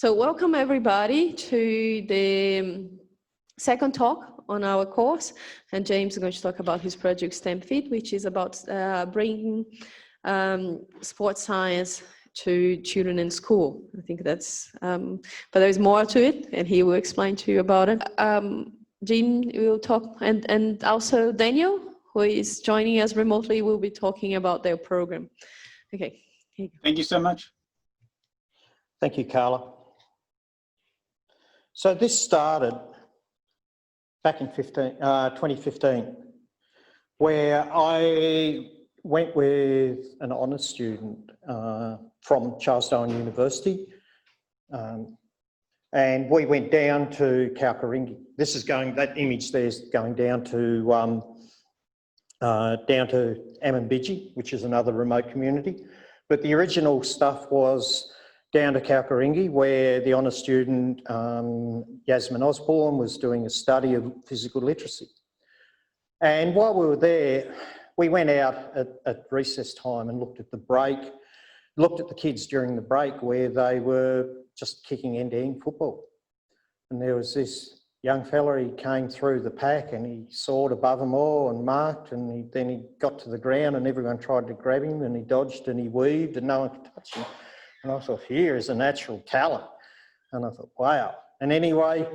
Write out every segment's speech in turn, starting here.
So welcome everybody to the second talk on our course. And James is going to talk about his project STEMfit, which is about bringing sports science to children in school. I think that's, but there's more to it, and he will explain to you about it. Jim will talk, and also Daniel, who is joining us remotely, will be talking about their program. Okay. Here you go. Thank you so much. Thank you, Carla. So this started back in 2015, where I went with an honours student from Charles Darwin University, and we went down to Kalkaringi. This is going, that image there is going down to Amambiji, which is another remote community. But the original stuff was down to Kalkaringi, where the honours student, Yasmin Osborne, was doing a study of physical literacy. And while we were there, we went out at recess time and looked at the break, looked at the kids during the break where they were just kicking end-to-end football. And there was this young fella, he came through the pack and he soared above them all and marked, and then he got to the ground and everyone tried to grab him, and he dodged and he weaved and no one could touch him. And I thought, here is a natural talent. And I thought, wow. And anyway,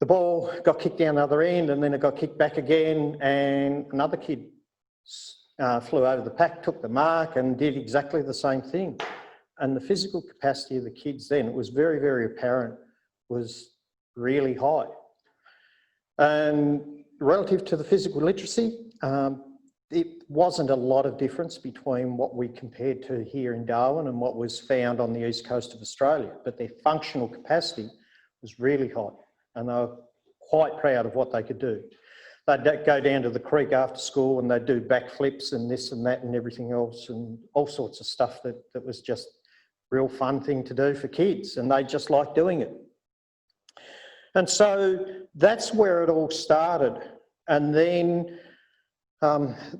the ball got kicked down the other end, and then it got kicked back again, and another kid flew over the pack, took the mark and did exactly the same thing. And the physical capacity of the kids then, it was very, very apparent, was really high. And relative to the physical literacy, it wasn't a lot of difference between what we compared to here in Darwin and what was found on the east coast of Australia, but their functional capacity was really high, and they were quite proud of what they could do. They'd go down to the creek after school and they'd do backflips and this and that and everything else, and all sorts of stuff that was just a real fun thing to do for kids, and they just liked doing it. And so that's where it all started. And then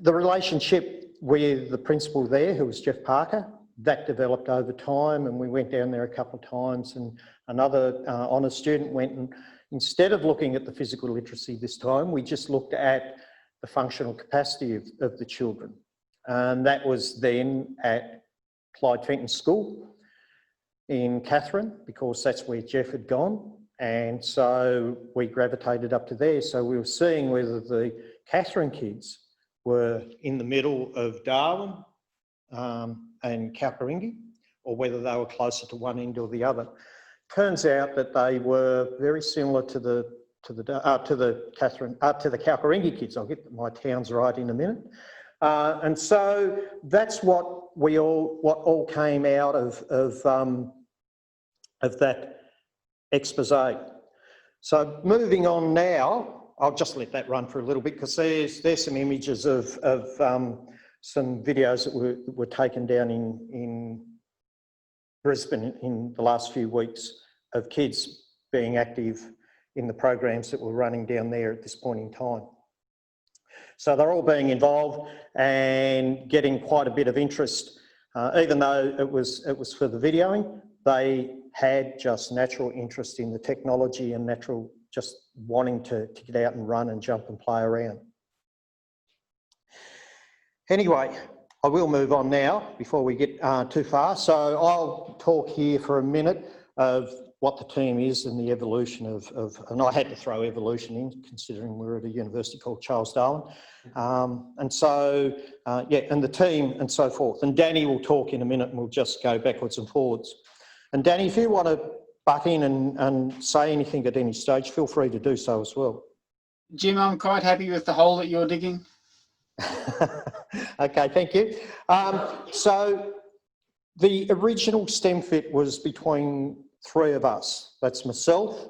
the relationship with the principal there, who was Jeff Parker, that developed over time, and we went down there a couple of times, and another honours student went, and instead of looking at the physical literacy this time, we just looked at the functional capacity of the children. And that was then at Clyde Fenton School in Katherine, because that's where Jeff had gone. And so we gravitated up to there. So we were seeing whether the Katherine kids were in the middle of Darwin and Kalkaringi, or whether they were closer to one end or the other. Turns out that they were very similar to the Kalkaringi kids. I'll get my towns right in a minute. And so that's what all came out of that expose. So moving on now, I'll just let that run for a little bit, because there's some images of some videos that were taken down in Brisbane in the last few weeks of kids being active in the programs that were running down there at this point in time. So they're all being involved and getting quite a bit of interest, even though it was for the videoing. They had just natural interest in the technology and natural just wanting to get out and run and jump and play around. Anyway, I will move on now before we get too far. So I'll talk here for a minute of what the team is and the evolution of and I had to throw evolution in considering we're at a university called Charles Darwin. And so, yeah, and the team and so forth. And Danny will talk in a minute, and we'll just go backwards and forwards. And Danny, if you want to butt in and say anything at any stage, feel free to do so as well. Jim, I'm quite happy with the hole that you're digging. Okay, thank you. So the original STEMfit was between three of us. That's myself,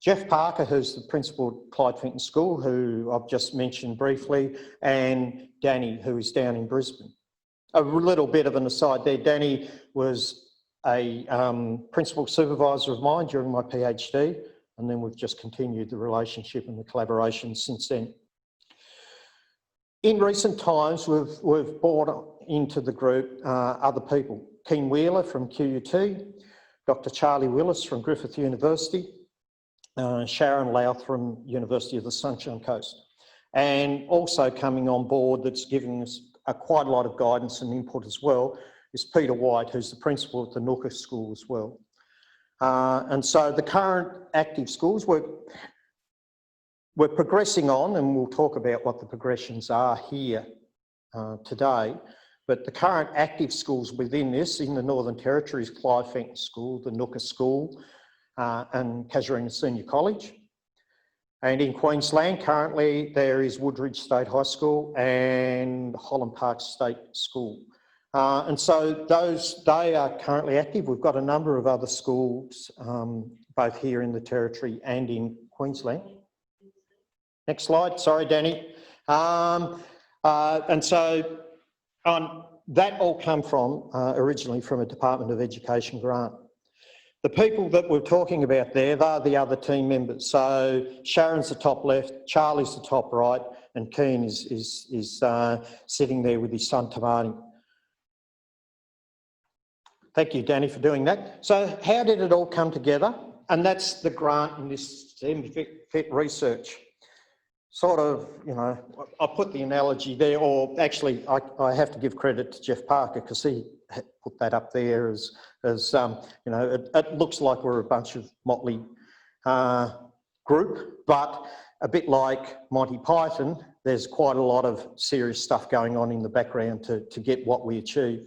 Jeff Parker, who's the principal at Clyde Fenton School, who I've just mentioned briefly, and Danny, who is down in Brisbane. A little bit of an aside there, Danny was a principal supervisor of mine during my PhD, and then we've just continued the relationship and the collaboration since then. In recent times, we've brought into the group other people. Keen Wheeler from QUT, Dr. Charlie Willis from Griffith University, Sharon Louth from University of the Sunshine Coast. And also coming on board that's giving us quite a lot of guidance and input as well is Peter White, who's the principal at the Nooka School as well. And so the current active schools, we're progressing on, and we'll talk about what the progressions are here today. But the current active schools within this, in the Northern Territory, is Clive Fenton School, the Nooka School, and Casuarina Senior College. And in Queensland, currently, there is Woodridge State High School and Holland Park State School. And so they are currently active. We've got a number of other schools, both here in the Territory and in Queensland. Next slide, sorry, Danny. And so that all come from, originally from a Department of Education grant. The people that we're talking about there, they're the other team members. So Sharon's the top left, Charlie's the top right, and Keen is sitting there with his son Tamani. Thank you, Danny, for doing that. So how did it all come together? And that's the grant in this STEMfit research. Sort of, you know, I put the analogy there, or actually I have to give credit to Jeff Parker because he put that up there as you know, it looks like we're a bunch of motley group, but a bit like Monty Python, there's quite a lot of serious stuff going on in the background to get what we achieve.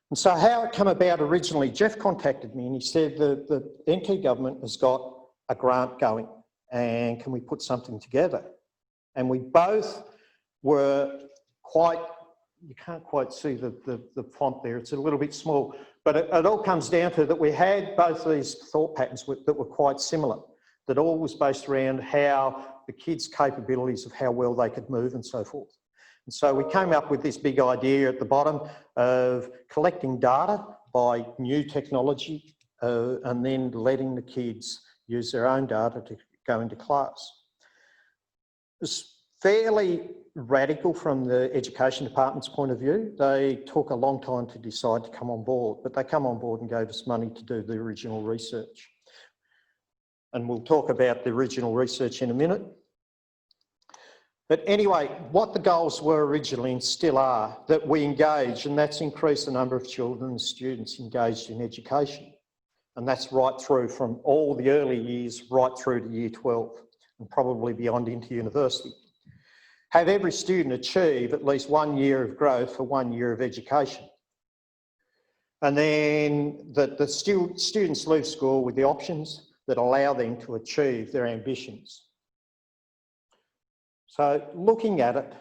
And so how it came about originally, Jeff contacted me and he said the NT government has got a grant going and can we put something together? And we both were quite, you can't quite see the font there, it's a little bit small, but it all comes down to that we had both these thought patterns that were quite similar, that all was based around how the kids' capabilities of how well they could move and so forth. And so we came up with this big idea at the bottom of collecting data by new technology and then letting the kids use their own data to go into class. It's fairly radical from the Education Department's point of view. They took a long time to decide to come on board, but they come on board and gave us money to do the original research. And we'll talk about the original research in a minute. But anyway, what the goals were originally and still are, that we engage, and that's increased the number of children and students engaged in education. And that's right through from all the early years right through to year 12 and probably beyond into university. Have every student achieve at least 1 year of growth for 1 year of education. And then the students leave school with the options that allow them to achieve their ambitions. So looking at it,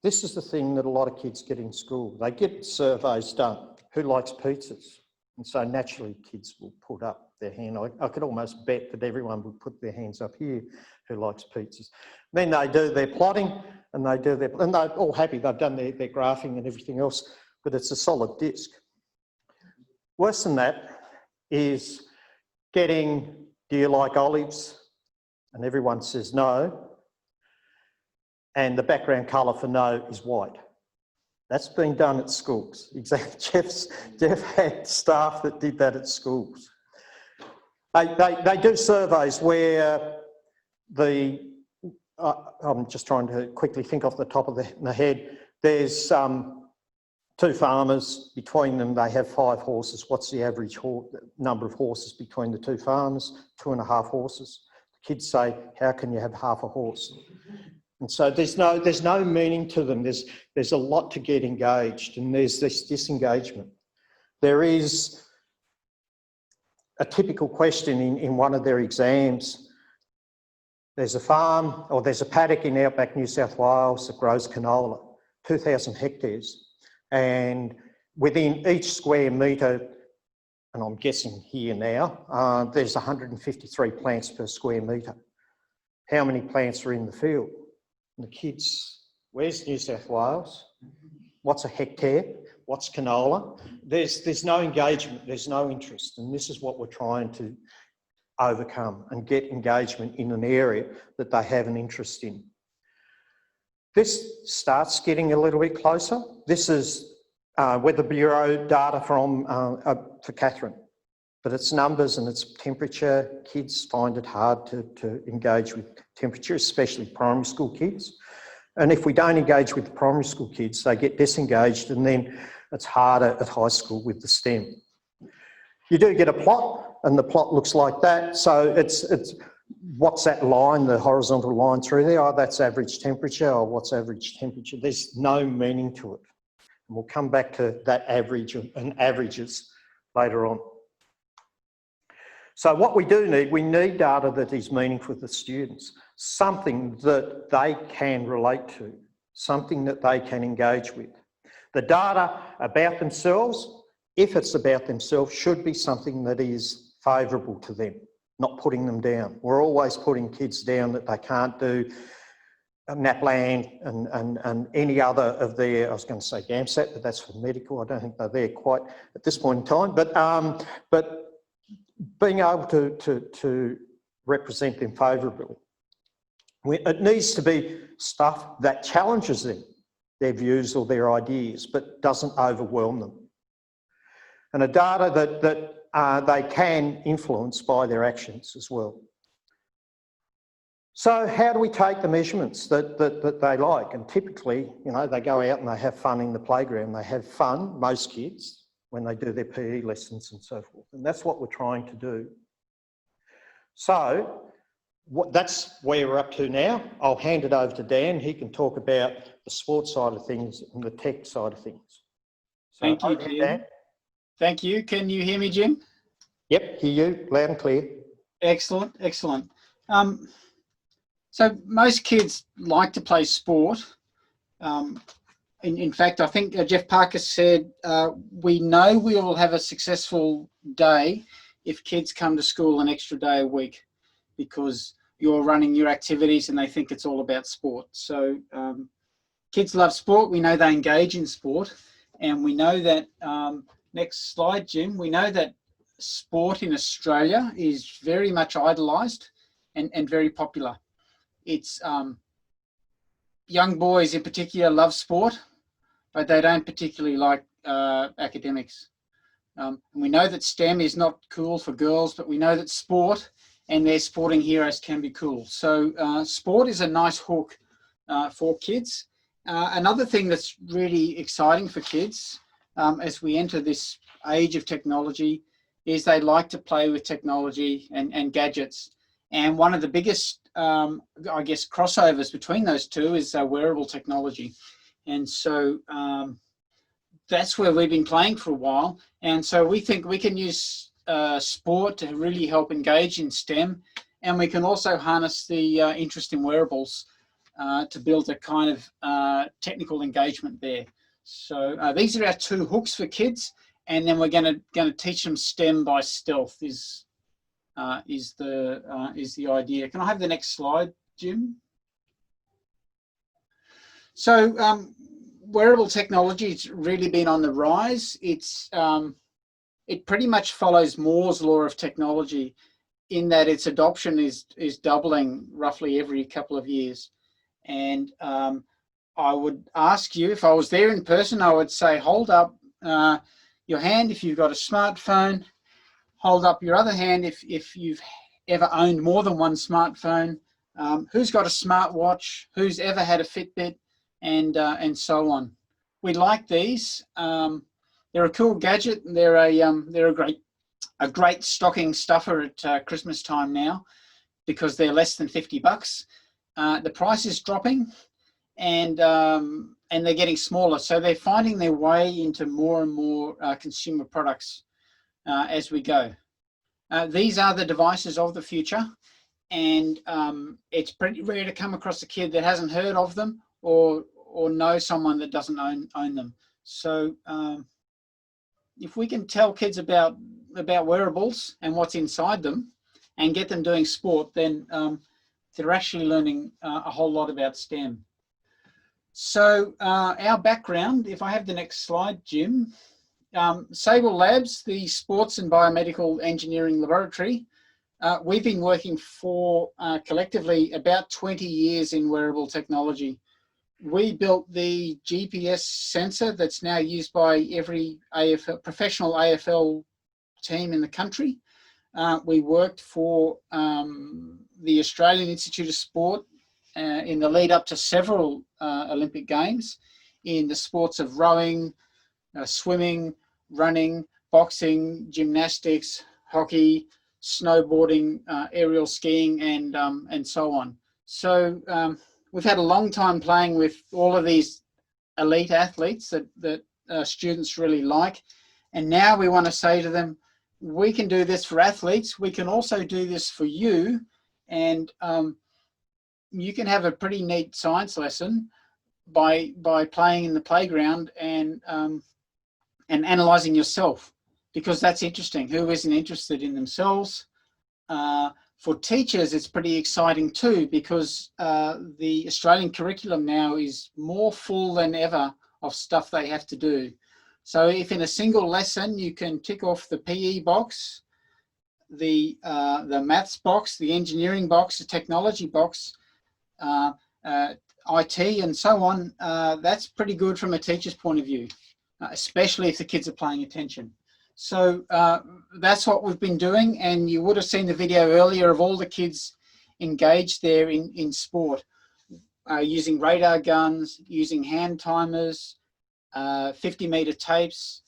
this is the thing that a lot of kids get in school. They get surveys done. Who likes pizzas? And so naturally kids will put up their hand. I could almost bet that everyone would put their hands up here who likes pizzas. Then they do their plotting and and they're all happy. They've done their graphing and everything else, but it's a solid disc. Worse than that is getting, do you like olives? And everyone says no. And the background colour for no is white. That's been done at schools. Exactly. Jeff had staff that did that at schools. They do surveys where I'm just trying to quickly think off the top of the head. There's two farmers, between them they have 5 horses. What's the average number of horses between the 2 farmers? 2.5 horses. The kids say, how can you have half a horse? And so there's no meaning to them. There's a lot to get engaged, and there's this disengagement. There is a typical question in one of their exams. There's a farm, or there's a paddock in outback New South Wales that grows canola, 2,000 hectares. And within each square metre, and I'm guessing here now, there's 153 plants per square metre. How many plants are in the field? And the kids, where's New South Wales? What's a hectare? What's canola? There's no engagement, there's no interest. And this is what we're trying to overcome and get engagement in an area that they have an interest in. This starts getting a little bit closer. This is Weather Bureau data for Catherine. but it's numbers and it's temperature. Kids find it hard to engage with temperature, especially primary school kids. And if we don't engage with the primary school kids, they get disengaged, and then it's harder at high school with the STEM. You do get a plot, and the plot looks like that. So it's what's that line, the horizontal line through there? Oh, that's average temperature. Or what's average temperature? There's no meaning to it. And we'll come back to that average and averages later on. So what we need data that is meaningful for the students, something that they can relate to, something that they can engage with. The data about themselves, if it's about themselves, should be something that is favourable to them, not putting them down. We're always putting kids down that they can't do NAPLAN and any other of their, I was going to say GAMSAT, but that's for medical. I don't think they're there quite at this point in time. But being able to represent them favourably. It needs to be stuff that challenges them, their views or their ideas, but doesn't overwhelm them. And a data that they can influence by their actions as well. So how do we take the measurements that they like? And typically, you know, they go out and they have fun in the playground. They have fun, most kids, when they do their PE lessons and so forth. And that's what we're trying to do. So that's where we're up to now. I'll hand it over to Dan. He can talk about the sports side of things and the tech side of things. So, Thank you, Jim. Dan. Thank you. Can you hear me, Jim? Yep, hear you loud and clear. Excellent, excellent. So most kids like to play sport. In fact, I think Jeff Parker said, we know we will have a successful day if kids come to school an extra day a week, because you're running your activities and they think it's all about sport. So kids love sport. We know they engage in sport. And we know that, next slide, Jim, we know that sport in Australia is very much idolised and very popular. It's young boys in particular love sport, but they don't particularly like academics. And we know that STEM is not cool for girls, but we know that sport and their sporting heroes can be cool. So sport is a nice hook for kids. Another thing that's really exciting for kids as we enter this age of technology is they like to play with technology and gadgets. And one of the biggest, I guess, crossovers between those two is wearable technology. And so that's where we've been playing for a while. And so we think we can use sport to really help engage in STEM. And we can also harness the interest in wearables to build a kind of technical engagement there. So these are our two hooks for kids. And then we're going to teach them STEM by stealth is the idea. Can I have the next slide, Jim? So wearable technology has really been on the rise. It pretty much follows Moore's law of technology in that its adoption is doubling roughly every couple of years. And I would ask you, if I was there in person, I would say, hold up your hand if you've got a smartphone. Hold up your other hand if you've ever owned more than one smartphone. Who's got a smartwatch? Who's ever had a Fitbit? And so on. We like these. They're a cool gadget. They're a great stocking stuffer at Christmas time now, because they're less than $50. The price is dropping, and they're getting smaller. So they're finding their way into more and more consumer products as we go. These are the devices of the future, and it's pretty rare to come across a kid that hasn't heard of them or know someone that doesn't own them. So if we can tell kids about wearables and what's inside them and get them doing sport, then they're actually learning a whole lot about STEM. So our background, if I have the next slide, Jim. Sable Labs, the sports and biomedical engineering laboratory, we've been working for collectively about 20 years in wearable technology. We built the GPS sensor that's now used by every professional AFL team in the country. We worked for the Australian Institute of Sport in the lead up to several Olympic Games in the sports of rowing, swimming, running, boxing, gymnastics, hockey, snowboarding, aerial skiing, and so on. So we've had a long time playing with all of these elite athletes that students really like. And now we want to say to them, we can do this for athletes. We can also do this for you. And you can have a pretty neat science lesson by playing in the playground and analysing yourself, because that's interesting. Who isn't interested in themselves? For teachers, it's pretty exciting too, because the Australian curriculum now is more full than ever of stuff they have to do. So if in a single lesson you can tick off the PE box, the maths box, the engineering box, the technology box, IT and so on, that's pretty good from a teacher's point of view, especially if the kids are paying attention. So that's what we've been doing, and you would have seen the video earlier of all the kids engaged there in sport, using radar guns, using hand timers, 50-meter tapes,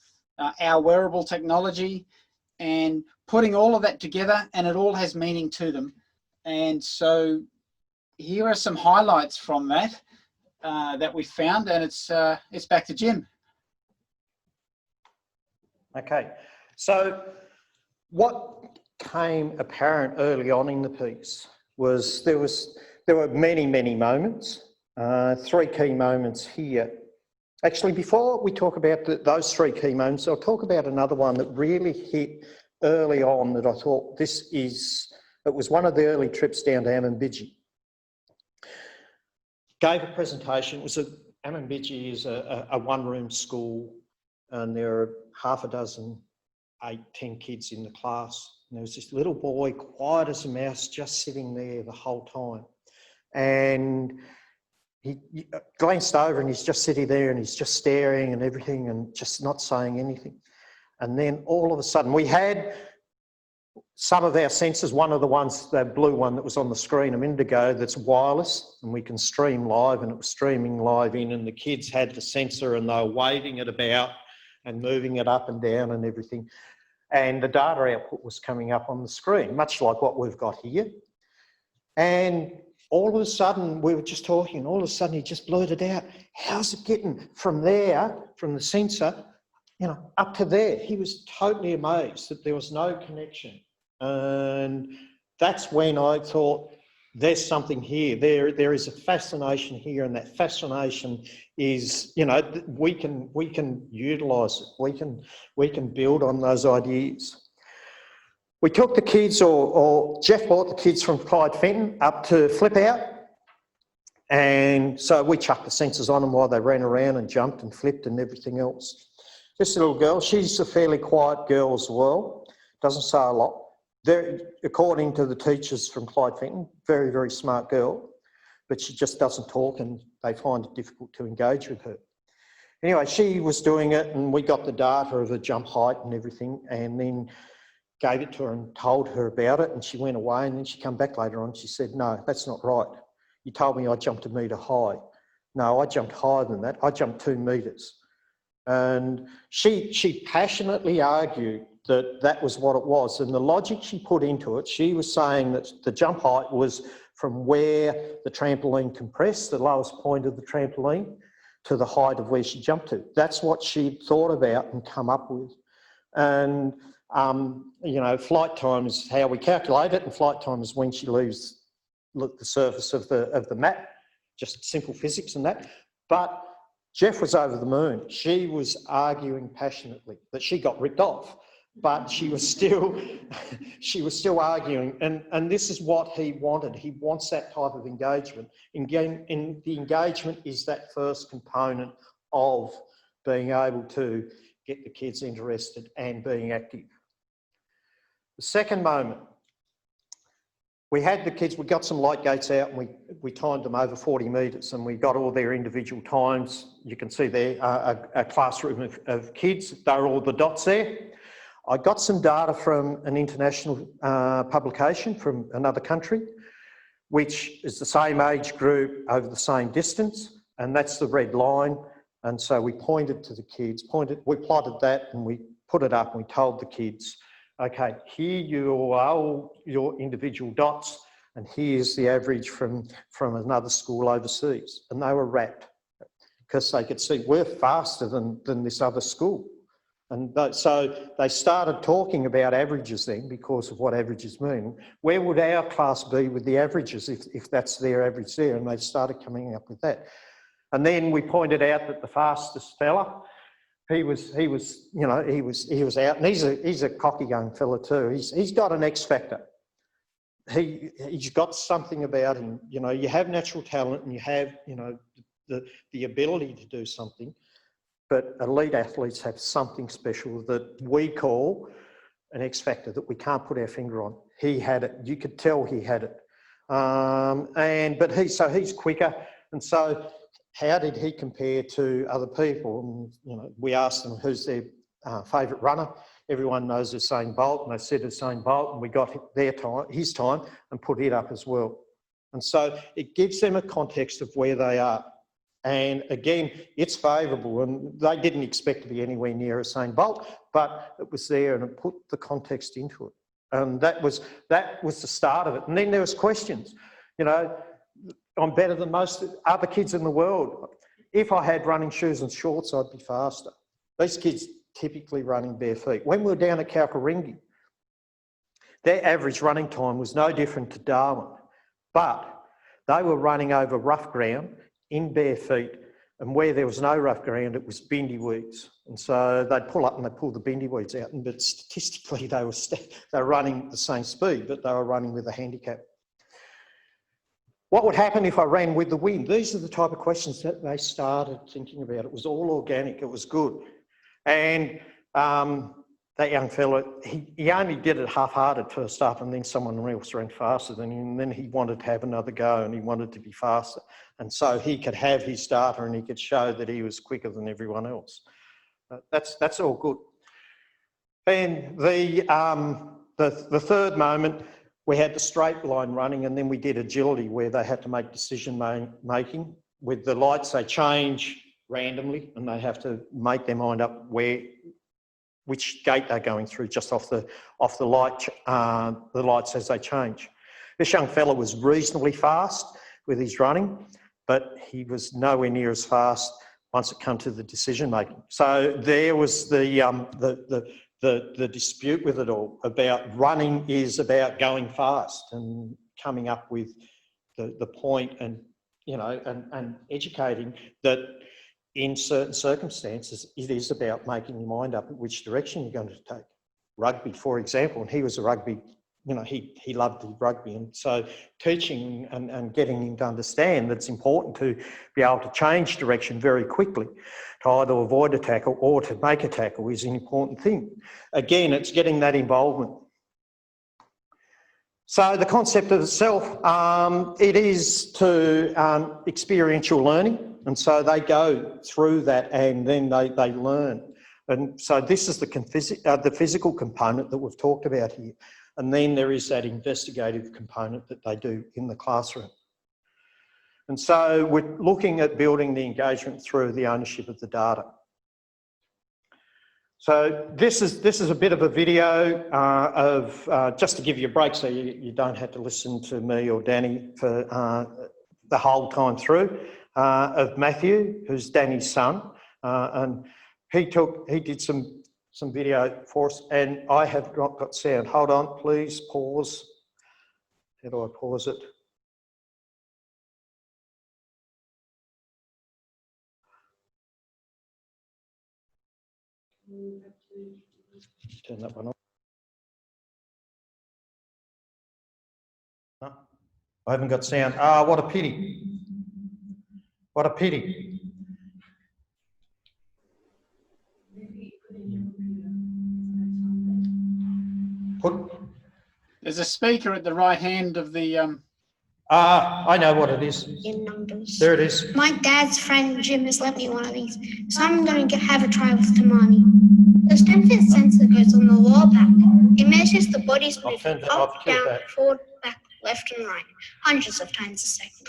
our wearable technology, and putting all of that together, and it all has meaning to them. And so here are some highlights from that that we found, and it's back to Jim. Okay, so what came apparent early on in the piece was there were many moments, 3 key moments here. Actually, before we talk about those 3 key moments, I'll talk about another one that really hit early on that I thought it was one of the early trips down to Amambidji. Gave a presentation. Amambidji is a one-room school, and there are half a dozen, 8, 10 kids in the class. And there was this little boy, quiet as a mouse, just sitting there the whole time. And he glanced over and he's just sitting there and he's just staring and everything and just not saying anything. And then all of a sudden, we had some of our sensors, one of the ones, that blue one that was on the screen a minute ago, that's wireless, and we can stream live, and it was streaming live in, and the kids had the sensor and they were waving it about and moving it up and down and everything. And the data output was coming up on the screen, much like what we've got here. And all of a sudden, we were just talking, and all of a sudden he just blurted out, how's it getting from there, from the sensor, up to there? He was totally amazed that there was no connection. And that's when I thought, there's something here. There is a fascination here, and that fascination is, we can utilise it. We can build on those ideas. We took the kids, or Jeff brought the kids from Clyde Fenton up to Flip Out, and so we chucked the sensors on them while they ran around and jumped and flipped and everything else. This little girl, she's a fairly quiet girl as well, doesn't say a lot. According to the teachers from Clyde Fenton, very smart girl, but she just doesn't talk and they find it difficult to engage with her. Anyway, she was doing it, and we got the data of the jump height and everything, and then gave it to her and told her about it, and she went away, and then she came back later on. She said, no, that's not right. You told me I jumped 1 metre high. No, I jumped higher than that. I jumped 2 metres. And she passionately argued that was what it was. And the logic she put into it, she was saying that the jump height was from where the trampoline compressed, the lowest point of the trampoline, to the height of where she jumped to. That's what she thought about and come up with. And, flight time is how we calculate it, and flight time is when she leaves the surface of the mat, just simple physics and that. But Jeff was over the moon. She was arguing passionately that she got ripped off, but she was still arguing. And this is what he wanted. He wants that type of engagement. And the engagement is that first component of being able to get the kids interested and being active. The second moment, we had the kids, we got some light gates out, and we timed them over 40 metres, and we got all their individual times. You can see there a classroom of kids. They're all the dots there. I got some data from an international publication from another country, which is the same age group over the same distance, and that's the red line. And so we pointed to the kids, we plotted that and we put it up and we told the kids, okay, here you are, all your individual dots, and here's the average from another school overseas. And they were rapt because they could see we're faster than this other school. And so they started talking about averages then because of what averages mean. Where would our class be with the averages if that's their average there? And they started coming up with that. And then we pointed out that the fastest fella, he was out, and he's a cocky young fella too. He's got an X factor. He's got something about him. You know, you have natural talent and you have, you know, the ability to do something. But elite athletes have something special that we call an X factor that we can't put our finger on. He had it. You could tell he had it. But he's quicker. And so how did he compare to other people? And, you know, we asked them who's their favourite runner. Everyone knows Usain Bolt, and they said Usain Bolt, and we got his time, and put it up as well. And so it gives them a context of where they are. And again, it's favourable, and they didn't expect to be anywhere near Usain Bolt, but it was there and it put the context into it. And that was the start of it. And then there was questions. You know, I'm better than most other kids in the world. If I had running shoes and shorts, I'd be faster. These kids typically running bare feet. When we were down at Kalkaringi, their average running time was no different to Darwin, but they were running over rough ground in bare feet, and where there was no rough ground, it was bindi weeds. And so they'd pull up and they'd pull the bindi weeds out, but statistically they were running the same speed, but they were running with a handicap. What would happen if I ran with the wind? These are the type of questions that they started thinking about. It was all organic, it was good. And that young fella, he only did it half-hearted first up, and then someone else ran faster than him, and then he wanted to have another go and he wanted to be faster. And so he could have his data and he could show that he was quicker than everyone else. That's all good. And the third moment, we had the straight line running, and then we did agility where they had to make decision making. With the lights, they change randomly and they have to make their mind up which gate they're going through just off the lights as they change. This young fella was reasonably fast with his running, but he was nowhere near as fast once it came to the decision making. So there was the dispute with it all about running is about going fast and coming up with the point, and you know, and educating that in certain circumstances it is about making your mind up which direction you're going to take. Rugby, for example, and he was a rugby, you know, he loved the rugby, and so teaching and getting him to understand that it's important to be able to change direction very quickly to either avoid a tackle or to make a tackle is an important thing. Again, it's getting that involvement. So the concept of itself, it is to experiential learning, and so they go through that and then they learn. And so this is the physical component that we've talked about here. And then there is that investigative component that they do in the classroom. And so we're looking at building the engagement through the ownership of the data. So this is a bit of a video of just to give you a break so you don't have to listen to me or Danny for the whole time through, of Matthew, who's Danny's son, and he did some video for us, and I have not got sound. Hold on, please, pause. How do I pause it? Turn that one on. No, I haven't got sound. Ah, what a pity. What a pity. There's a speaker at the right hand of the... I know what it is. In numbers. There it is. My dad's friend Jim has lent me one of these, so I'm going to have a try with Tamani. The STEMfit sensor goes on the lower notice the body's I'll turn moving that up, off, kill down, that. forward, back, left and right, hundreds of times a second.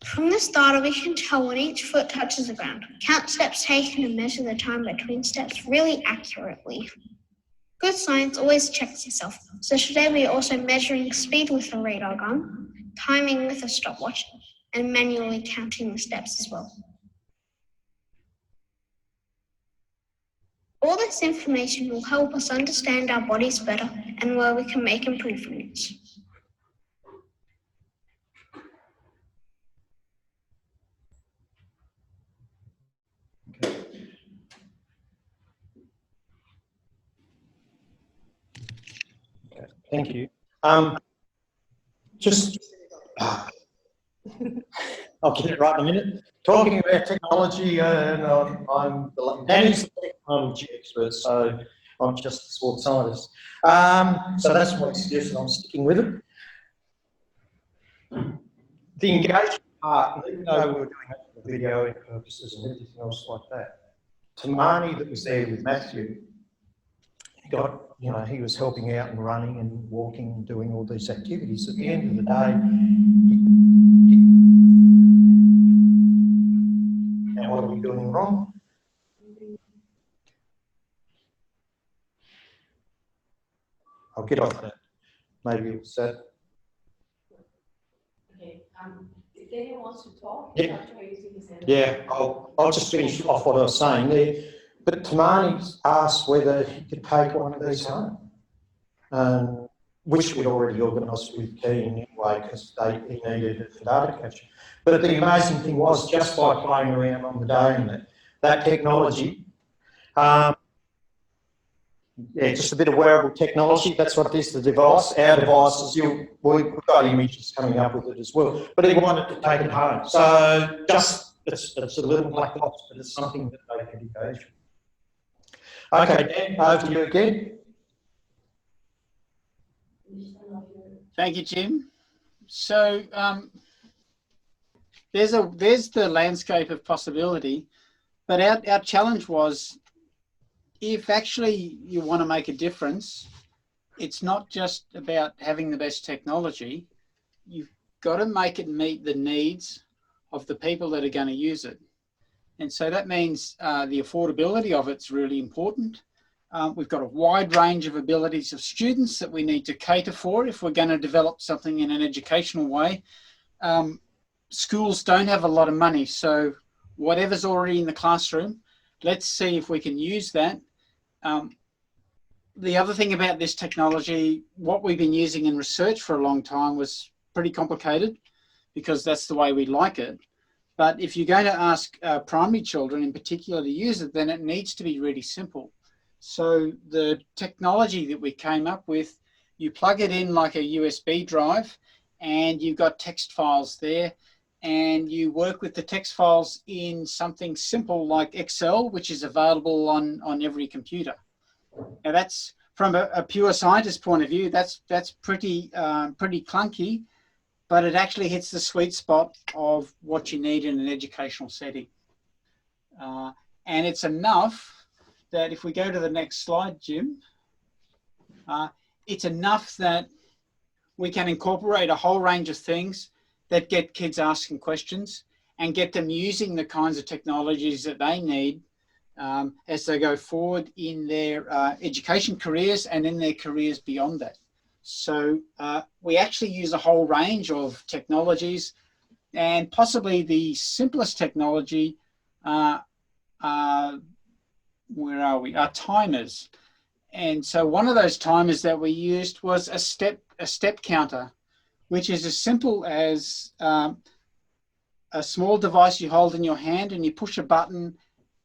From this data, we can tell when each foot touches the ground, count steps taken and measure the time between steps really accurately. Good science always checks yourself, so today we are also measuring speed with a radar gun, timing with a stopwatch, and manually counting the steps as well. All this information will help us understand our bodies better and where we can make improvements. Thank you. Just, I'll get it right in a minute. Talking about technology, and Danny's the technology expert, so I'm just a sport scientist. So that's my excuse, and I'm sticking with it. The engagement part, even though we were doing that for the video purposes and everything else like that, Tamani that was there with Matthew, he was helping out and running and walking and doing all these activities. At the end of the day, now what are we doing wrong? I'll get off that. Maybe it's that. Okay. If anyone wants to talk, Yeah. I'll just finish off what I was saying there. But Tamani asked whether he could take one of these home, which we'd already organised with Keane anyway, because he needed it for data capture. But the amazing thing was, just by playing around on the day and that technology, just a bit of wearable technology, that's what it is, the device. Our devices, we've got images coming up with it as well, but he wanted to take it home. So it's a little black box, but it's something that they can engage with. Okay, Dan, over to you again. Thank you, Jim. So there's the landscape of possibility, but our challenge was, if actually you want to make a difference, it's not just about having the best technology. You've got to make it meet the needs of the people that are going to use it. And so that means the affordability of it's really important. We've got a wide range of abilities of students that we need to cater for if we're going to develop something in an educational way. Schools don't have a lot of money, so whatever's already in the classroom, let's see if we can use that. The other thing about this technology, what we've been using in research for a long time was pretty complicated, because that's the way we like it. But if you're going to ask primary children in particular to use it, then it needs to be really simple. So the technology that we came up with, you plug it in like a USB drive, and you've got text files there, and you work with the text files in something simple like Excel, which is available on every computer. Now that's, from a pure scientist point of view, that's pretty clunky, but it actually hits the sweet spot of what you need in an educational setting. And it's enough that if we go to the next slide, Jim, it's enough that we can incorporate a whole range of things that get kids asking questions and get them using the kinds of technologies that they need as they go forward in their education careers and in their careers beyond that. So we actually use a whole range of technologies, and possibly the simplest technology, where are we? Are timers. And so one of those timers that we used was a step counter, which is as simple as a small device you hold in your hand, and you push a button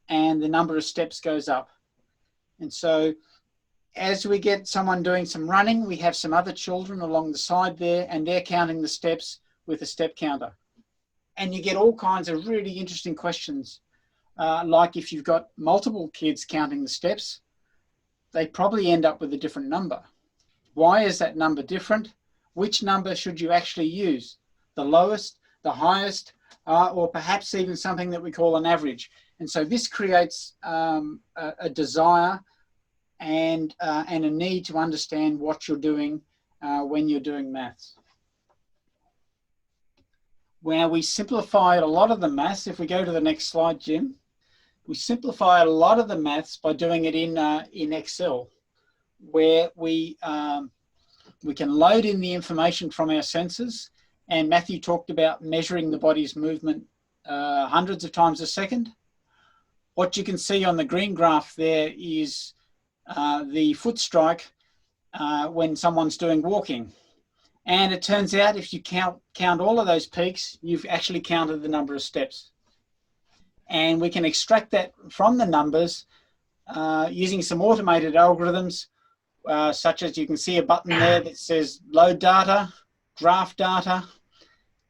and the number of steps goes up. And so as we get someone doing some running, we have some other children along the side there, and they're counting the steps with a step counter. And you get all kinds of really interesting questions. Like if you've got multiple kids counting the steps, they probably end up with a different number. Why is that number different? Which number should you actually use? The lowest, the highest, or perhaps even something that we call an average. And so this creates a desire and a need to understand what you're doing when you're doing maths. Where we simplified a lot of the maths, if we go to the next slide, Jim, we simplified a lot of the maths by doing it in Excel, where we can load in the information from our sensors, and Matthew talked about measuring the body's movement hundreds of times a second. What you can see on the green graph there is the foot strike when someone's doing walking. And it turns out if you count all of those peaks, you've actually counted the number of steps. And we can extract that from the numbers using some automated algorithms, such as you can see a button there that says load data, graph data,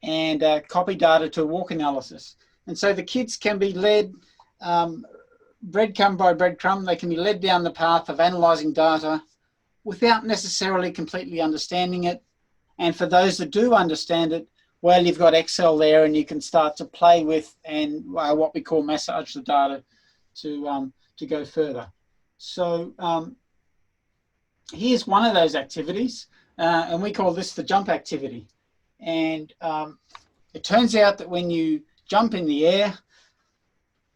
and copy data to walk analysis. And so the kids can be led breadcrumb by breadcrumb. They can be led down the path of analysing data without necessarily completely understanding it. And for those that do understand it, well, you've got Excel there, and you can start to play with and what we call massage the data to go further. So here's one of those activities, and we call this the jump activity. And it turns out that when you jump in the air,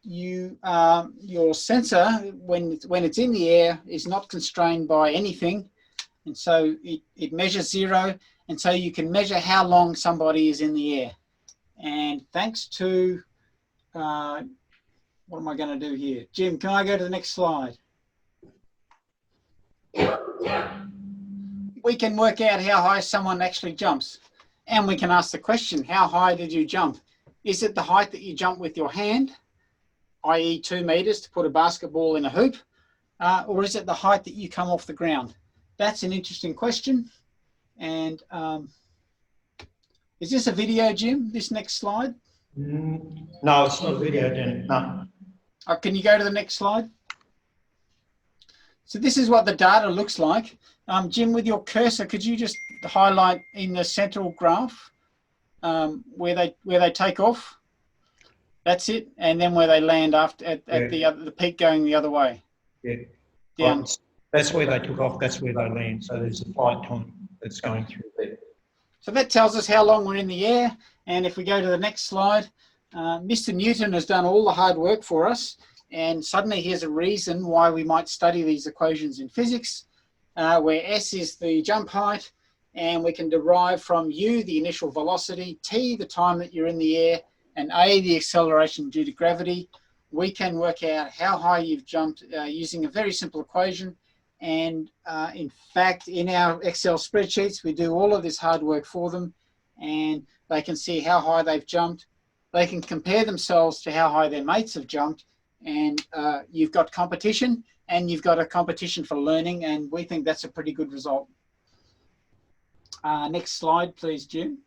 your sensor, when it's in the air, is not constrained by anything, and so it measures zero, and so you can measure how long somebody is in the air. And thanks to what am I going to do here, Jim? Can I go to the next slide? We can work out how high someone actually jumps, and we can ask the question: how high did you jump? Is it the height that you jump with your hand, i.e. 2 meters to put a basketball in a hoop, or is it the height that you come off the ground? That's an interesting question. And is this a video, Jim, this next slide? No, it's not a video, Danny. No. Can you go to the next slide? So this is what the data looks like. Jim, with your cursor, could you just highlight in the central graph where they take off? That's it, and then where they land after at the peak going the other way. Yeah. Down. That's where they took off. That's where they land. So there's a flight time that's going through there. So that tells us how long we're in the air. And if we go to the next slide, Mr. Newton has done all the hard work for us. And suddenly here's a reason why we might study these equations in physics, where S is the jump height, and we can derive from U the initial velocity, T the time that you're in the air, and A the acceleration due to gravity. We can work out how high you've jumped using a very simple equation. And in fact, in our Excel spreadsheets, we do all of this hard work for them, and they can see how high they've jumped. They can compare themselves to how high their mates have jumped, and you've got competition, and you've got a competition for learning, and we think that's a pretty good result. Next slide, please, Jim.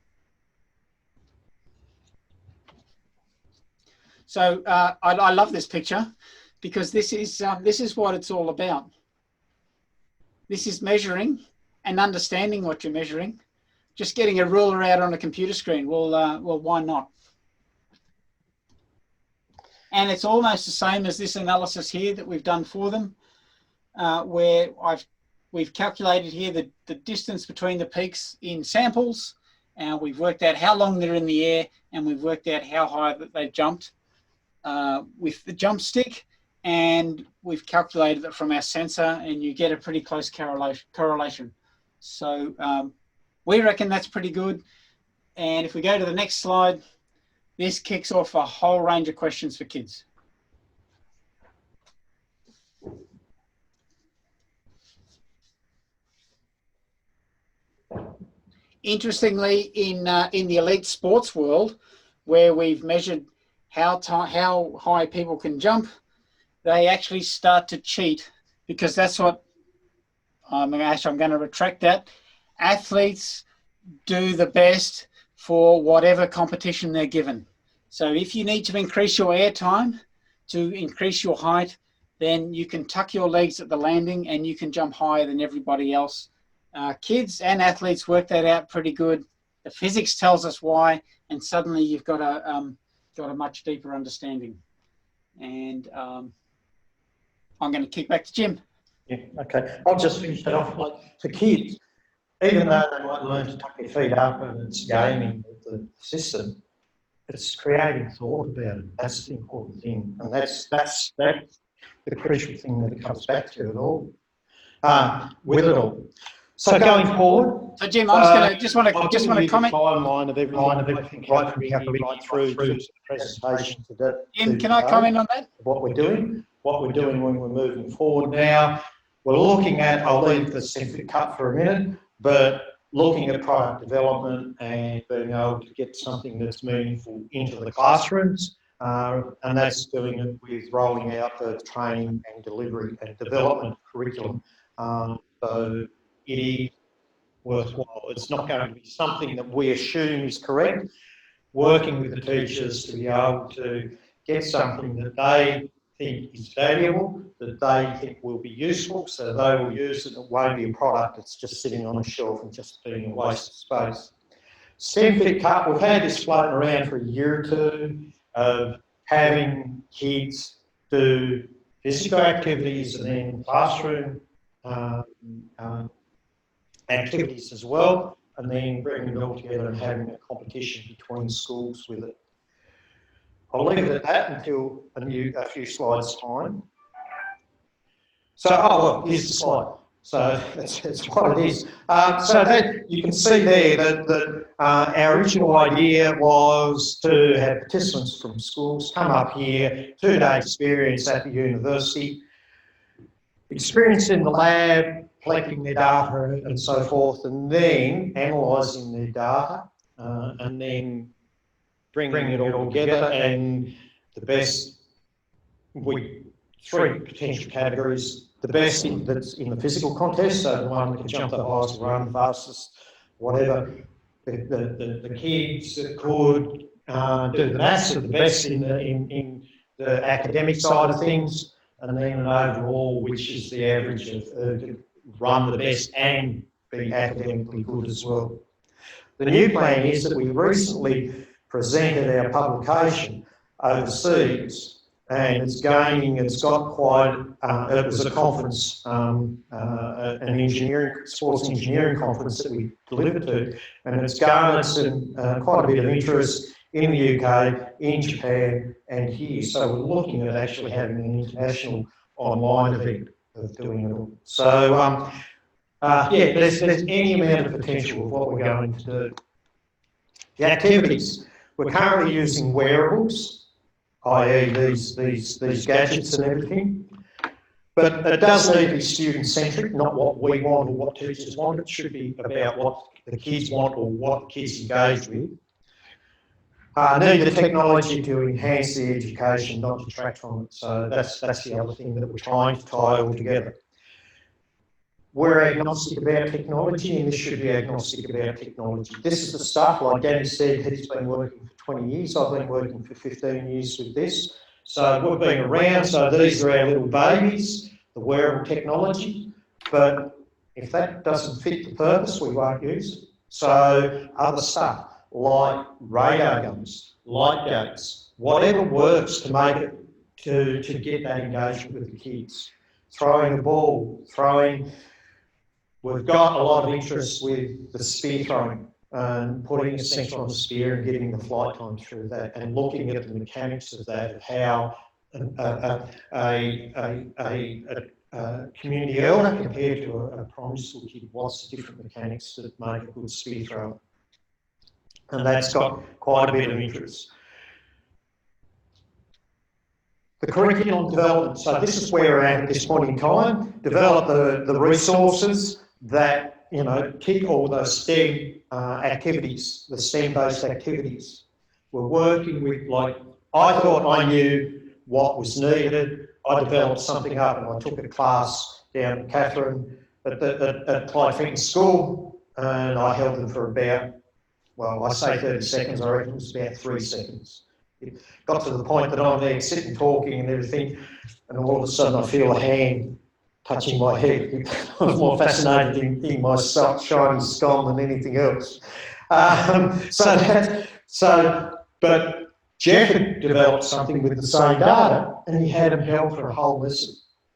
So I love this picture because this is what it's all about. This is measuring and understanding what you're measuring. Just getting a ruler out on a computer screen, well, why not? And it's almost the same as this analysis here that we've done for them, where we've calculated here the distance between the peaks in samples, and we've worked out how long they're in the air, and we've worked out how high that they've jumped with the jump stick. And we've calculated it from our sensor, and you get a pretty close correlation. So we reckon that's pretty good. And if we go to the next slide, this kicks off a whole range of questions for kids. Interestingly, in the elite sports world, where we've measured how high people can jump, they actually start to cheat, because that's what, I'm going to retract that. Athletes do the best for whatever competition they're given. So if you need to increase your air time to increase your height, then you can tuck your legs at the landing and you can jump higher than everybody else. Kids and athletes work that out pretty good. The physics tells us why, and suddenly you've got a much deeper understanding. And I'm going to kick back to Jim. Yeah, okay. I'll just finish it off. Like, for kids, even though they might learn to tuck their feet up and it's gaming with the system, it's creating thought about it. That's the important thing, and that's the crucial thing that it comes back to it all. With it all. So going forward. So Jim, I just want to comment. The timeline of everything right from here right through to the presentation today. Jim, can I comment on that? What we're doing when we're moving forward now. We're looking at, I'll leave the STEMfit cut for a minute, but looking at product development and being able to get something that's meaningful into the classrooms, and that's doing it with rolling out the training and delivery and development curriculum. So it is worthwhile. It's not going to be something that we assume is correct. Working with the teachers to be able to get something that they think is valuable, that they think will be useful, so they will use it. It won't be a product that's just sitting on a shelf and just being a waste of space. STEMfit Cup, we've had this floating around for a year or two of having kids do physical activities and then classroom activities as well, and then bringing it all together and having a competition between schools with it. I'll leave it at that until a few slides time. So, well, here's the slide. So it's what it is. So that you can see there that our original idea was to have participants from schools come up here, 2-day experience at the university, experience in the lab, collecting their data and so forth, and then analysing their data, and then bringing it all together. And the best, three potential categories: the best that's in the physical contest, so the one that can jump the highest, run the fastest, whatever. The kids that could do the maths, are the best in the academic side of things, and then an overall, which is the average of run the best and be academically good as well. The new plan is that we recently presented our publication overseas, and it's got quite, it was a conference, an sports engineering conference that we delivered to, and it's garnered some, quite a bit of interest in the UK, in Japan, and here. So we're looking at actually having an international online event of doing it all. So, yeah, there's any amount of potential of what we're going to do. The activities. We're currently using wearables, i.e. these gadgets and everything, but it does need to be student-centric, not what we want or what teachers want. It should be about what the kids want or what the kids engage with. Need the technology to enhance the education, not detract from it. So that's the other thing that we're trying to tie all together. We're agnostic about technology, and this should be agnostic about technology. This is the stuff, like Danny said, he's been working for 20 years. I've been working for 15 years with this. So we've been around, so these are our little babies, the wearable technology. But if that doesn't fit the purpose, we won't use it. So other stuff, like radar guns, light gates, whatever works to make it, to get that engagement with the kids. Throwing a ball, we've got a lot of interest with the spear throwing and putting a sensor on the spear and getting the flight time through that, and looking at the mechanics of that, how a community elder compared to a primary school kid, what's the different mechanics that make a good spear thrower. And that's got quite a bit of interest. The curriculum development. So this is where we're at this point in time. Develop the resources that, you know, kick all those STEM activities, the STEM-based activities. We're working with, like, I thought I knew what was needed. I developed something up, and I took a class down at Catherine at Clyde Fenton School, and I held them for about, well, I say 30 seconds, I reckon it was about 3 seconds. It got to the point that I'm there sitting talking and everything, and all of a sudden I feel a hand touching my head. I was more fascinated in my shiny skull than anything else. But Jeff had developed something with the same data, and he had them held for a whole lesson.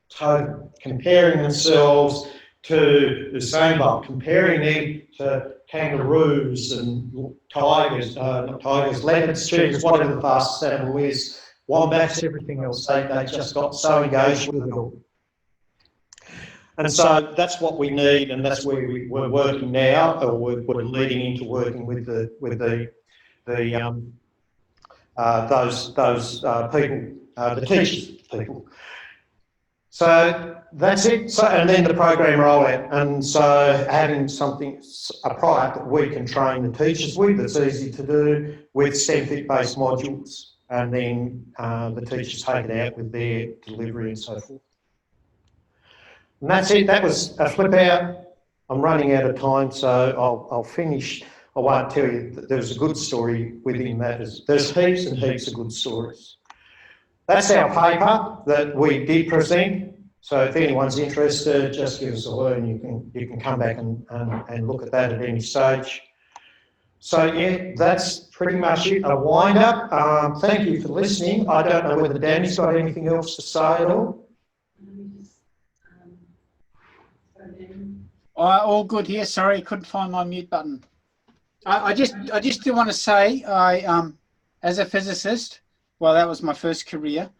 total, comparing themselves to the same boat, comparing them to kangaroos and tigers, not tigers, leopards, cheetahs, whatever the fastest animal is, wombats, everything else. They just got so engaged with it all. And so that's what we need, and that's where we're working now, or we're leading into working with those people, the teachers people. So that's it. So, and then the program rollout, and so having a product that we can train the teachers with that's easy to do with STEMfit based modules, and then the teachers take it out with their delivery and so forth. And that's it. That was a flip out. I'm running out of time, so I'll finish. I won't tell you that there's a good story within that. There's heaps and heaps of good stories. That's our paper that we did present. So if anyone's interested, just give us a word and you can come back and look at that at any stage. So yeah, that's pretty much it, a wind up. Thank you for listening. I don't know whether Danny's got anything else to say at all. All good here. Sorry, couldn't find my mute button. I just do want to say, as a physicist, well, that was my first career.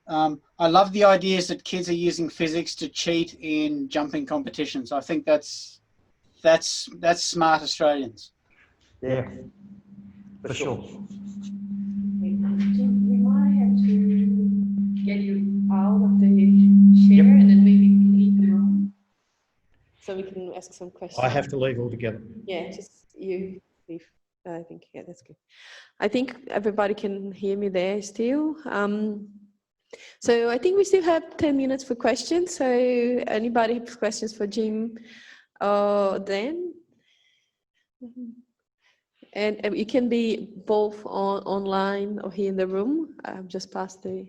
I love the ideas that kids are using physics to cheat in jumping competitions. I think that's smart Australians. Yeah, for sure. We might have to get you out of the chair and then maybe leave the room so we can ask some questions. I have to leave altogether. Yeah, just you leave. I think, yeah, that's good. I think everybody can hear me there still. So I think we still have 10 minutes for questions. So anybody have questions for Jim or Dan? And it can be both online or here in the room. Just past the...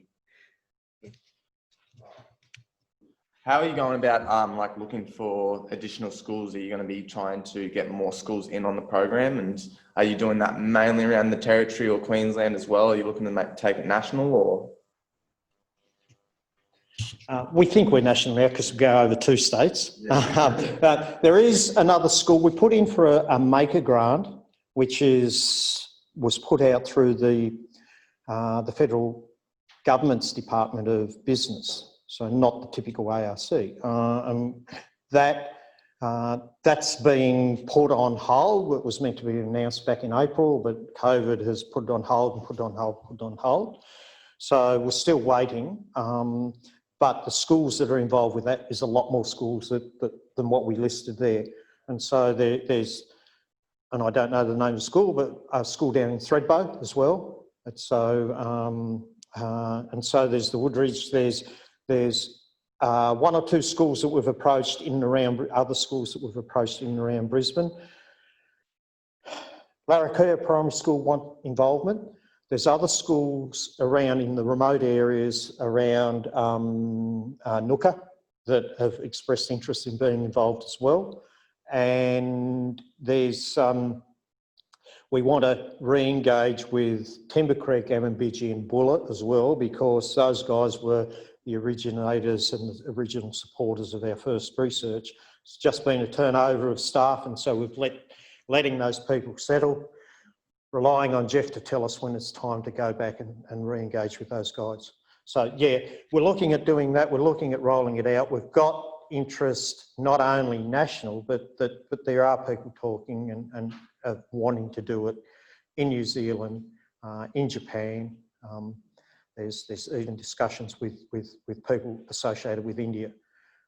How are you going about like looking for additional schools? Are you going to be trying to get more schools in on the program? And are you doing that mainly around the Territory or Queensland as well? Are you looking to take it national or? We think we're national now because we go over 2 states. Yeah. But there is another school. We put in for a maker grant, which was put out through the federal government's Department of Business. So not the typical ARC. That's being put on hold. It was meant to be announced back in April, but COVID has put it on hold and put it on hold, put it on hold. So we're still waiting. But the schools that are involved with that is a lot more schools than what we listed there. And so there's, and I don't know the name of the school, but a school down in Thredbo as well. And so there's the Woodridge, there's 1 or 2 schools that we've approached in and around, other schools that we've approached in and around Brisbane. Larrakia Primary School want involvement. There's other schools around in the remote areas around Nooka that have expressed interest in being involved as well. And there's, we want to re-engage with Timber Creek, Amambidji and Bulla as well, because those guys were the originators and the original supporters of our first research. It's just been a turnover of staff, and so we've letting those people settle, relying on Jeff to tell us when it's time to go back and re-engage with those guys. So yeah, we're looking at doing that. We're looking at rolling it out. We've got interest, not only national, but there are people talking and wanting to do it in New Zealand, in Japan. There's even discussions with people associated with India.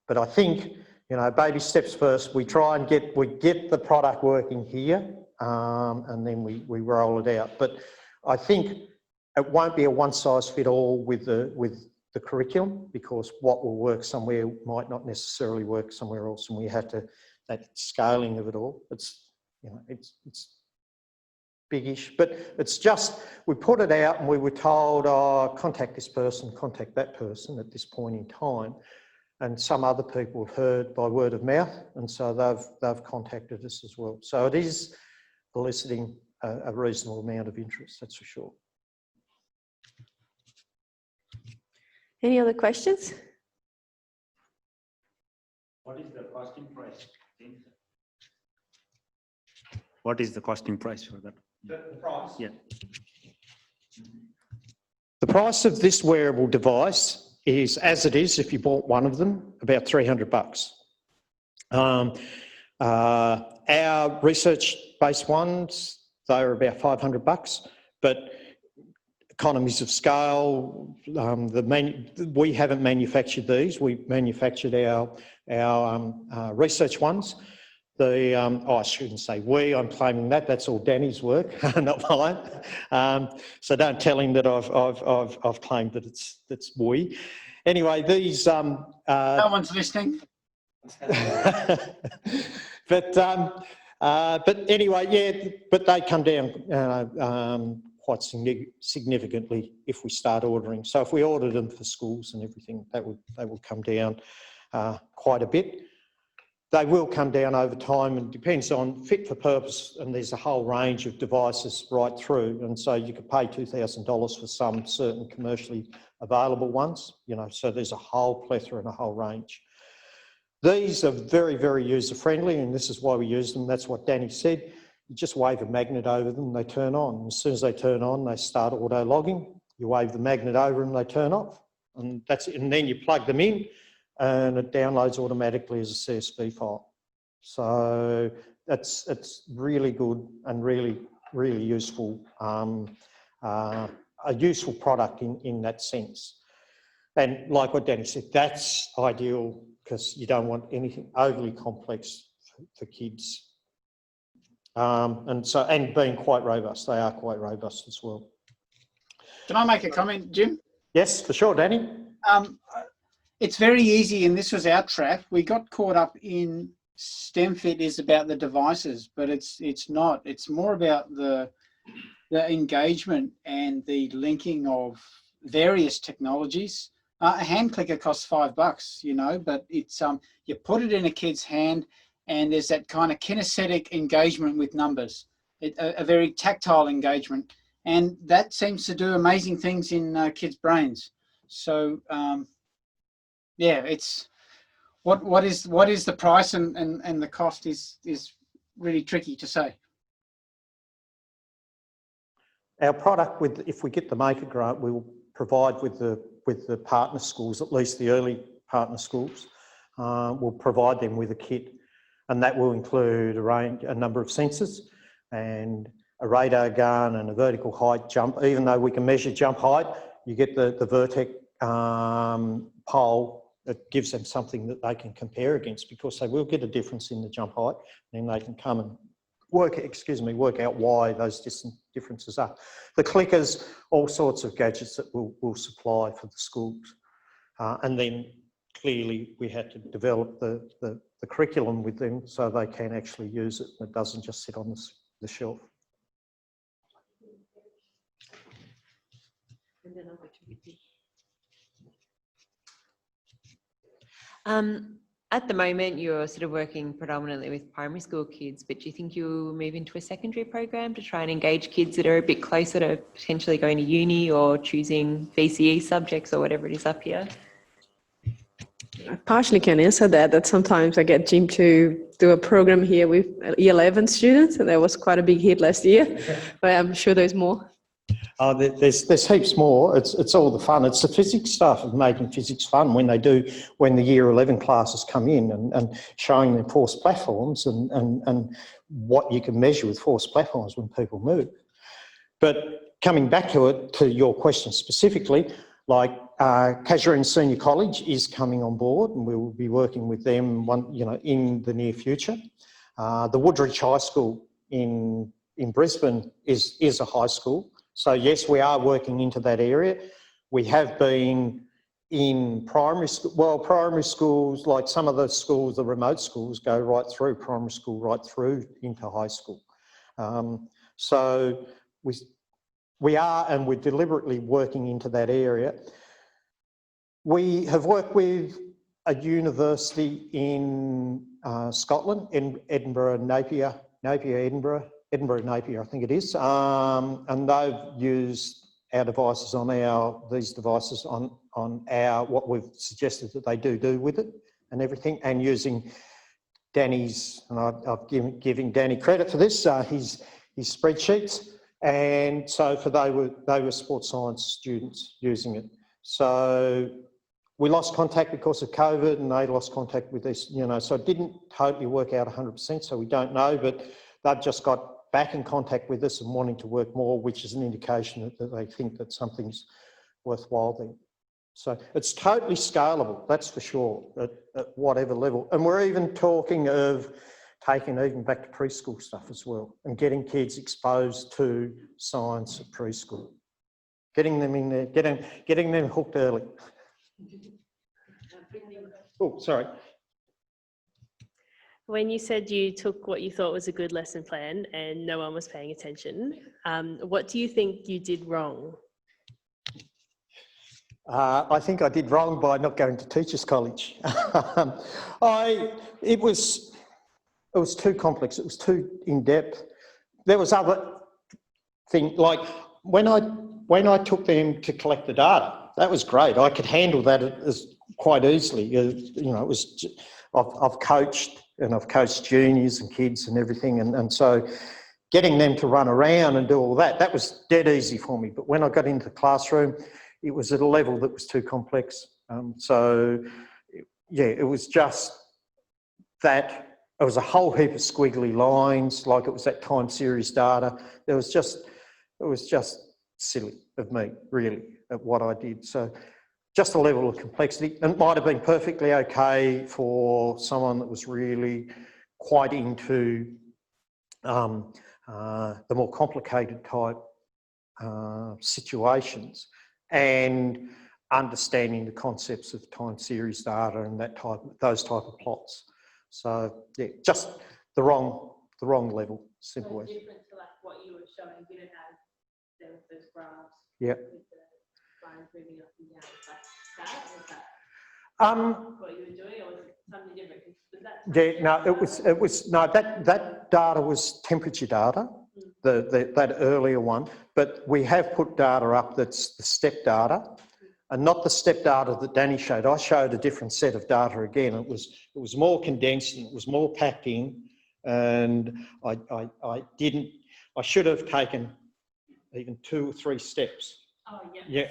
But I think, you know, baby steps first. We try and get the product working here, and then we roll it out. But I think it won't be a one-size-fits-all with the curriculum, because what will work somewhere might not necessarily work somewhere else, and we have to, that scaling of it all. It's, you know, it's biggish, but it's just, we put it out and we were told, oh, contact this person, contact that person at this point in time. And some other people have heard by word of mouth, and so they've contacted us as well. So it is eliciting a reasonable amount of interest, that's for sure. Any other questions? What is the costing price? What is the costing price for that? The price? Yeah. The price of this wearable device is, as it is, if you bought one of them, about $300. Our research-based ones, they're about $500, but economies of scale, we haven't manufactured these. We manufactured our research ones. I shouldn't say we, I'm claiming that, that's all Danny's work, not mine. So don't tell him that I've claimed that it's we. Anyway, these... No one's listening. but anyway, yeah, but they come down quite significantly if we start ordering. So if we ordered them for schools and everything, they would come down quite a bit. They will come down over time, and depends on fit for purpose, and there's a whole range of devices right through, and so you could pay $2,000 for some certain commercially available ones, you know, so there's a whole plethora and a whole range. These are very, very user-friendly, and this is why we use them. That's what Danny said. You just wave a magnet over them, they turn on. As soon as they turn on, they start auto-logging. You wave the magnet over them, they turn off. And that's it. And then you plug them in, and it downloads automatically as a CSV file. So it's really good and really, really useful, a useful product in that sense. And like what Danny said, that's ideal because you don't want anything overly complex for kids. And being quite robust, they are quite robust as well. Can I make a comment, Jim? Yes, for sure, Danny. It's very easy, and this was our trap. We got caught up in STEMfit is about the devices, but it's not. It's more about the engagement and the linking of various technologies. A hand clicker costs $5, you know, but it's you put it in a kid's hand, and there's that kind of kinesthetic engagement with numbers, a very tactile engagement, and that seems to do amazing things in kids' brains. So yeah, it's what is the price and the cost is really tricky to say. Our product, if we get the Maker grant, we will provide with the partner schools, at least the early partner schools, we'll provide them with a kit, and that will include a number of sensors and a radar gun and a vertical height jump. Even though we can measure jump height, you get the Vertex pole. It gives them something that they can compare against, because they will get a difference in the jump height, and they can come and work out why those differences are. The clickers, all sorts of gadgets that we'll supply for the schools. And then clearly we had to develop the curriculum with them so they can actually use it and it doesn't just sit on the shelf. And then I'll go to Whitney. At the moment, you're sort of working predominantly with primary school kids, but do you think you'll move into a secondary program to try and engage kids that are a bit closer to potentially going to uni or choosing VCE subjects or whatever it is up here? I partially can answer that sometimes I get Jim to do a program here with Year 11 students, and that was quite a big hit last year, but I'm sure there's more. There's heaps more. It's all the fun. It's the physics stuff of making physics fun when the Year 11 classes come in and showing them force platforms and what you can measure with force platforms when people move. But coming back to your question specifically, like Casuarina Senior College is coming on board, and we will be working with them in the near future. The Woodridge High School in Brisbane is a high school. So yes, we are working into that area. We have been in primary schools, like some of the schools, the remote schools go right through primary school, right through into high school. So we are, and we're deliberately working into that area. We have worked with a university in Scotland, in Edinburgh, Napier, I think it is, and they've used our devices on these devices on what we've suggested that they do with it, and everything, and using Danny's, and I'm giving Danny credit for this, his spreadsheets. And so they were sports science students using it. So we lost contact because of COVID, and they lost contact with this, so it didn't totally work out 100%, so we don't know, but they've just got back in contact with us and wanting to work more, which is an indication that they think that something's worthwhile there. So it's totally scalable, that's for sure, at whatever level. And we're even talking of taking even back to preschool stuff as well, and getting kids exposed to science at preschool. Getting them in there, getting them hooked early. Oh, sorry. When you said you took what you thought was a good lesson plan and no one was paying attention, what do you think you did wrong? I think I did wrong by not going to Teachers College. It was too complex. It was too in-depth. There was other things, like when I took them to collect the data, that was great. I could handle that quite easily. It was, I've coached, and I've coached juniors and kids and everything, and so getting them to run around and do all that, that was dead easy for me. But when I got into the classroom, it was at a level that was too complex. It was just that. It was a whole heap of squiggly lines, like it was that time series data. It was just silly of me, really, at what I did. So just a level of complexity. And it might have been perfectly okay for someone that was really quite into the more complicated type situations and understanding the concepts of time series data and those type of plots. So yeah, just the wrong level, simple as. So different to like what you were showing, you didn't have those graphs. Yeah. With the lines moving up and down, like that. Was that what you were doing, or was it something different? That data was temperature data, that earlier one, but we have put data up that's the step data. And not the step data that Danny showed. I showed a different set of data again. It was more condensed and it was more packed in. And I should have taken even 2 or 3 steps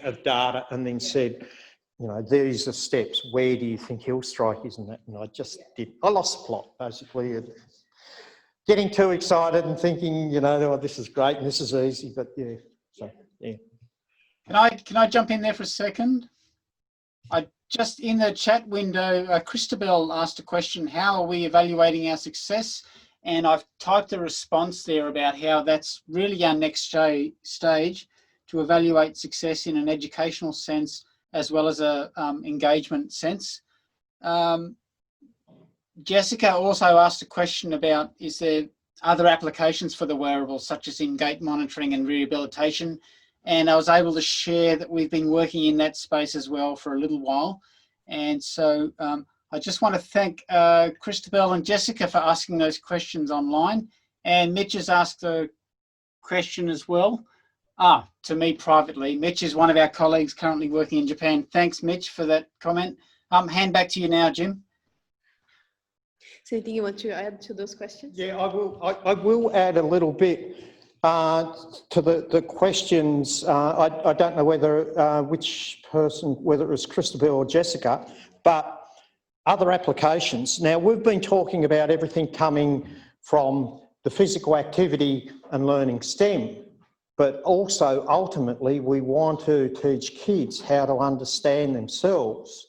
of data and then said, these are steps. Where do you hill strike is in that? And I just did. I lost the plot basically. And getting too excited and thinking, oh, this is great and this is easy, but yeah. So yeah. Can I jump in there for a second? Just in the chat window, Christabel asked a question, how are we evaluating our success? And I've typed a response there about how that's really our next stage to evaluate success in an educational sense as well as a engagement sense. Jessica also asked a question about, is there other applications for the wearables such as in gait monitoring and rehabilitation? And I was able to share that we've been working in that space as well for a little while. And so I just want to thank Christabel and Jessica for asking those questions online. And Mitch has asked a question as well, to me privately. Mitch is one of our colleagues currently working in Japan. Thanks, Mitch, for that comment. Hand back to you now, Jim. So anything you want to add to those questions? Yeah, I will add a little bit. To the questions, I don't know whether which person, whether it was Christabel or Jessica, but other applications. Now, we've been talking about everything coming from the physical activity and learning STEM, but also ultimately we want to teach kids how to understand themselves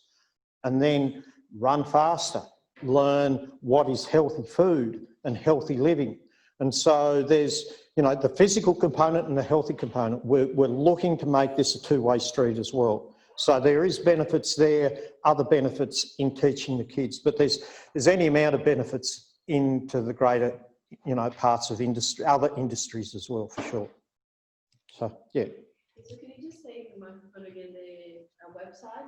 and then run faster, learn what is healthy food and healthy living. And so there's, the physical component and the healthy component. We're looking to make this a two-way street as well. So there is benefits there, other benefits in teaching the kids, but there's any amount of benefits into the greater, parts of industry, other industries as well, for sure. So, yeah. So can you just say again the website?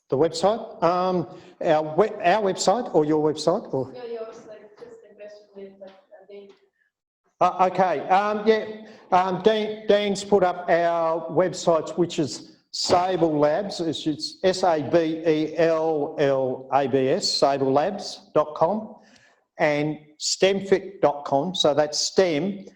The website? Our website or your website? Or? No, yours, like just the question with Okay, Dean's put up our websites, which is Sable Labs, it's SABELLABS, sablelabs.com, and STEMfit.com, so that's STEM-fit.com.